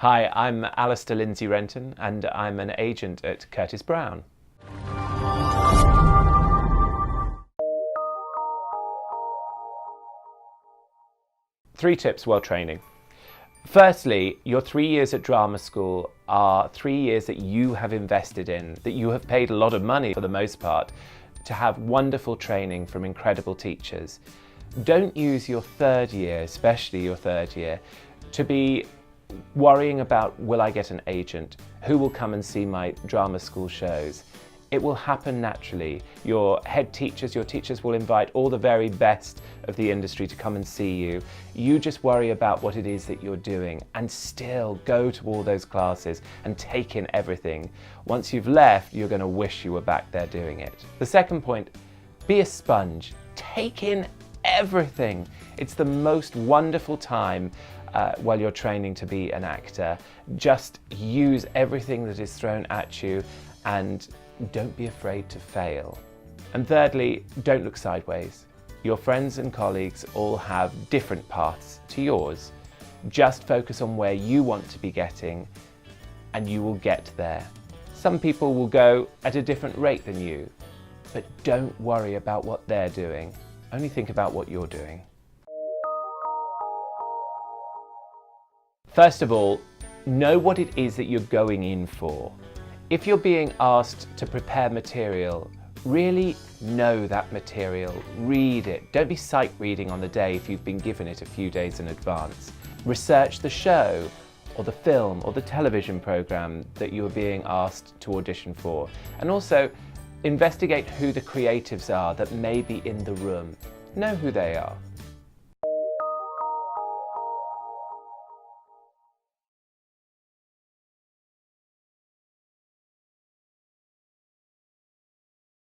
Hi, I'm Alastair Lindsey-Renton and I'm an agent at Curtis Brown. Three tips while training. Firstly, your 3 years at drama school are 3 years that you have invested in, that you have paid a lot of money for the most part, to have wonderful training from incredible teachers. Don't use your third year, especially your third year, to be worrying about, will I get an agent? Who will come and see my drama school shows? It will happen naturally. Your head teachers, your teachers will invite all the very best of the industry to come and see you. You just worry about what it is that you're doing and still go to all those classes and take in everything. Once you've left, you're going to wish you were back there doing it. The second point, be a sponge. Take in everything. It's the most wonderful time while you're training to be an actor. Just use everything that is thrown at you and don't be afraid to fail. And thirdly, don't look sideways. Your friends and colleagues all have different paths to yours. Just focus on where you want to be getting and you will get there. Some people will go at a different rate than you, but don't worry about what they're doing. Only think about what you're doing. First of all, know what it is that you're going in for. If you're being asked to prepare material, really know that material, read it. Don't be sight reading on the day if you've been given it a few days in advance. Research the show or the film or the television program that you are being asked to audition for. And also investigate who the creatives are that may be in the room. Know who they are.